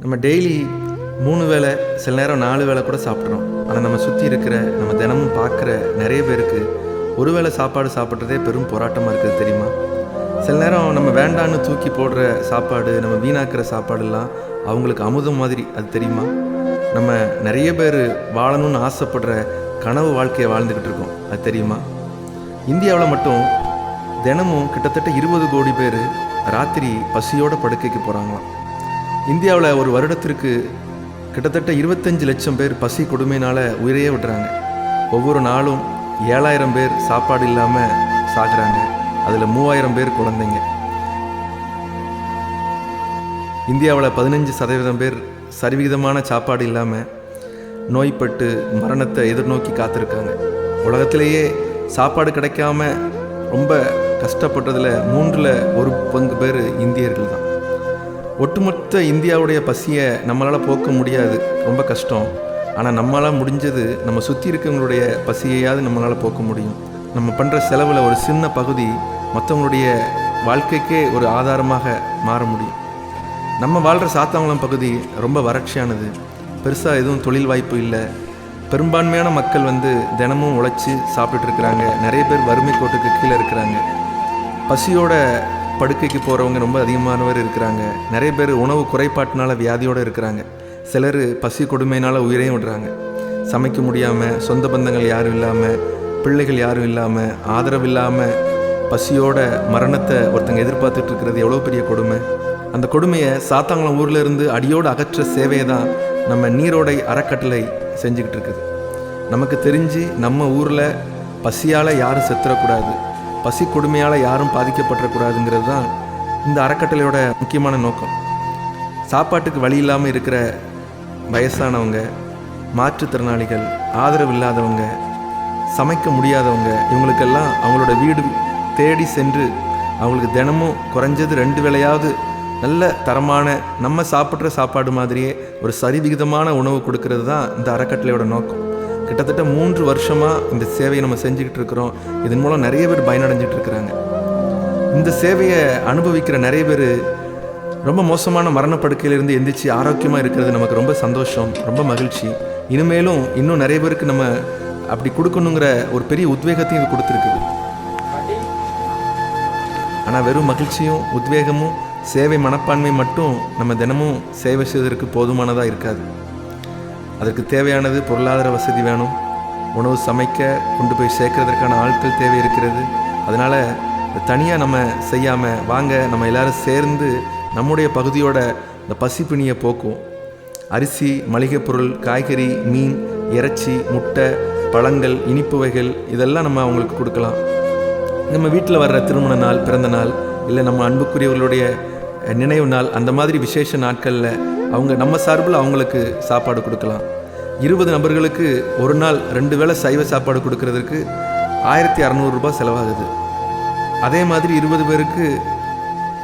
நம்ம டெய்லி 3 வேளை, சில நேரம் 4 வேளை கூட சாப்பிட்றோம். ஆனால் நம்ம சுற்றி இருக்கிற, நம்ம தினமும் பார்க்குற நிறைய பேருக்கு ஒரு வேளை சாப்பாடு சாப்பிட்றதே பெரும் போராட்டமாக இருக்குது தெரியுமா? சில நேரம் நம்ம வேண்டான்னு தூக்கி போடுற சாப்பாடு, நம்ம வீணாக்கிற சாப்பாடுலாம் அவங்களுக்கு அமுதம் மாதிரி, அது தெரியுமா? நம்ம நிறைய பேர் வாழணும்னு ஆசைப்படுற கனவு வாழ்க்கையை வாழ்ந்துக்கிட்டு இருக்கோம், அது தெரியுமா? இந்தியாவில் மட்டும் தினமும் கிட்டத்தட்ட 20 கோடி பேர் ராத்திரி பசியோட படுக்கைக்கு போகிறாங்களாம். இந்தியாவில் ஒரு வருடத்திற்கு கிட்டத்தட்ட 25 லட்சம் பேர் பசி கொடுமையினால் உயிரையே விடுறாங்க. ஒவ்வொரு நாளும் 7000 பேர் சாப்பாடு இல்லாமல் சாகுறாங்க. அதில் 3000 பேர் குழந்தைங்க. இந்தியாவில் 15% பேர் சரிவிகிதமான சாப்பாடு இல்லாமல் நோய்பட்டு மரணத்தை எதிர்நோக்கி காத்திருக்காங்க. உலகத்திலேயே சாப்பாடு கிடைக்காம ரொம்ப கஷ்டப்பட்டதில் 1/3 பேர் இந்தியர்கள் தான். ஒட்டுமொத்த இந்தியாவுடைய பசியை நம்மளால் போக்க முடியாது, ரொம்ப கஷ்டம். ஆனால் நம்மளால் முடிஞ்சது நம்ம சுற்றி இருக்கவங்களுடைய பசியையாவது நம்மளால் போக்க முடியும். நம்ம பண்ணுற செலவில் ஒரு சின்ன பகுதி மற்றவங்களுடைய வாழ்க்கைக்கே ஒரு ஆதாரமாக மாற முடியும். நம்ம வாழ்கிற சாத்தாங்குளம் பகுதி ரொம்ப வறட்சியானது. பெருசாக எதுவும் தொழில் வாய்ப்பு இல்லை. பெரும்பான்மையான மக்கள் தினமும் உழைச்சி சாப்பிட்டுட்டு இருக்கிறாங்க. நிறைய பேர் வறுமை கோட்டுக்கு கீழே இருக்கிறாங்க. பசியோட படுக்கைக்கு போகிறவங்க ரொம்ப அதிகமானவர் இருக்கிறாங்க. நிறைய பேர் உணவு குறைபாட்டினால வியாதியோடு இருக்கிறாங்க. சிலர் பசி கொடுமையினால் உயிரையும் விடுறாங்க. சமைக்க முடியாமல், சொந்த பந்தங்கள் யாரும் இல்லாமல், பிள்ளைகள் யாரும் இல்லாமல், ஆதரவு இல்லாமல் பசியோட மரணத்தை ஒருத்தங்க எதிர்பார்த்துட்டு இருக்கிறது எவ்வளோ பெரிய கொடுமை. அந்த கொடுமையை சாத்தாங்குளம் ஊரில் இருந்து அடியோடு அகற்ற சேவையை தான் நம்ம நீரோடை அறக்கட்டளை செஞ்சுக்கிட்டு இருக்குது. நமக்கு தெரிஞ்சு நம்ம ஊரில் பசியால் யாரும் செத்துறக்கூடாது, பசி கொடுமையால் யாரும் பாதிக்கப்படக்கூடாதுங்கிறது தான் இந்த அறக்கட்டளையோட முக்கியமான நோக்கம். சாப்பாட்டுக்கு வழி இல்லாமல் இருக்கிற வயசானவங்க, மாற்றுத்திறனாளிகள், ஆதரவு இல்லாதவங்க, சமைக்க முடியாதவங்க, இவங்களுக்கெல்லாம் அவங்களோட வீடு தேடி சென்று அவங்களுக்கு தினமும் குறைஞ்சது 2 வேளையாவது நல்ல தரமான நம்ம சாப்பிட்ற சாப்பாடு மாதிரியே ஒரு சரிவிகிதமான உணவு கொடுக்கறது தான் இந்த அறக்கட்டளையோட நோக்கம். கிட்டத்தட்ட 3 வருஷமாக இந்த சேவையை நம்ம செஞ்சுக்கிட்டு இருக்கிறோம். இதன் மூலம் நிறைய பேர் பயனடைஞ்சிட்டு இருக்கிறாங்க. இந்த சேவையை அனுபவிக்கிற நிறைய பேர் ரொம்ப மோசமான மரணப்படுக்கையிலிருந்து எந்திரிச்சு ஆரோக்கியமாக இருக்கிறது நமக்கு ரொம்ப சந்தோஷம், ரொம்ப மகிழ்ச்சி. இனிமேலும் இன்னும் நிறைய பேருக்கு நம்ம அப்படி கொடுக்கணுங்கிற ஒரு பெரிய உத்வேகத்தையும் இது கொடுத்துருக்குது. ஆனால் வெறும் மகிழ்ச்சியும் உத்வேகமும் சேவை மனப்பான்மை மட்டும் நம்ம தினமும் சேவை செய்வதற்கு போதுமானதாக இருக்காது. அதற்கு தேவையானது பொருளாதார வசதி வேணும். உணவு சமைக்க கொண்டு போய் சேர்க்கறதற்கான ஆட்கள் தேவை இருக்கிறது. அதனால் தனியாக நம்ம செய்யாமல் வாங்க நம்ம எல்லோரும் சேர்ந்து நம்முடைய பகுதியோட இந்த பசிப்பிணியை போக்குவோம். அரிசி, மளிகை பொருள், காய்கறி, மீன், இறைச்சி, முட்டை, பழங்கள், இனிப்பு வகைகள் இதெல்லாம் நம்ம அவங்களுக்கு கொடுக்கலாம். நம்ம வீட்டில் வர்ற திருமண நாள், பிறந்த நாள், இல்லை நம்ம அன்புக்குரியவர்களுடைய நினைவு நாள், அந்த மாதிரி விசேஷ நாட்களில் அவங்க நம்ம சார்பில் அவங்களுக்கு சாப்பாடு கொடுக்கலாம். 20 நபர்களுக்கு ஒரு நாள் 2 வேளை சைவ சாப்பாடு கொடுக்கறதுக்கு 1600 ரூபாய் செலவாகுது. அதே மாதிரி 20 பேருக்கு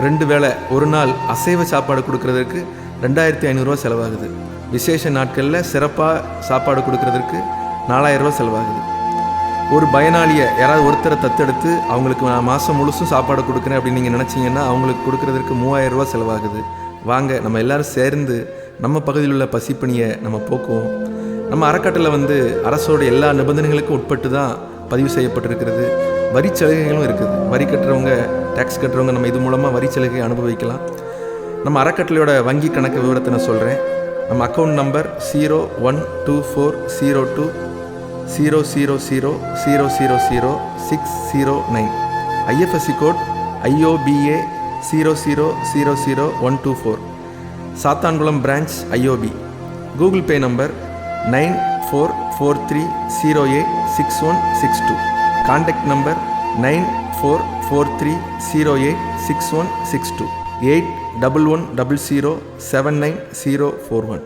2 வேளை ஒரு நாள் அசைவ சாப்பாடு கொடுக்கறதுக்கு 2500 ரூபா செலவாகுது. விசேஷ நாட்களில் சிறப்பாக சாப்பாடு கொடுக்கறதுக்கு 4000 ரூபா செலவாகுது. ஒரு பயனாளியை யாராவது ஒருத்தரை தத்தெடுத்து அவங்களுக்கு நான் மாதம் முழுசும் சாப்பாடு கொடுக்குறேன் அப்படின்னு நீங்கள் நினச்சிங்கன்னா அவங்களுக்கு கொடுக்கறதுக்கு 3000 ரூபா செலவாகுது. வாங்க நம்ம எல்லோரும் சேர்ந்து நம்ம பகுதியில் உள்ள பசிப்பணியை நம்ம போக்குவோம். நம்ம அறக்கட்டளை அரசோட எல்லா நிபந்தனைகளுக்கும் உட்பட்டு தான் பதிவு செய்யப்பட்டிருக்கிறது. வரி சலுகைகளும் இருக்குது. வரி கட்டுறவங்க, டேக்ஸ் கட்டுறவங்க நம்ம இது மூலமாக வரி சலுகை அனுபவிக்கலாம். நம்ம அறக்கட்டளையோட வங்கி கணக்கு விவரத்தை நான் சொல்கிறேன். நம்ம account number 01240000000609. IFSC code IOBA 0000124. Sathankulam branch IOB. Google Pay number 9443086162. Contact number 9443086162. 8110079041.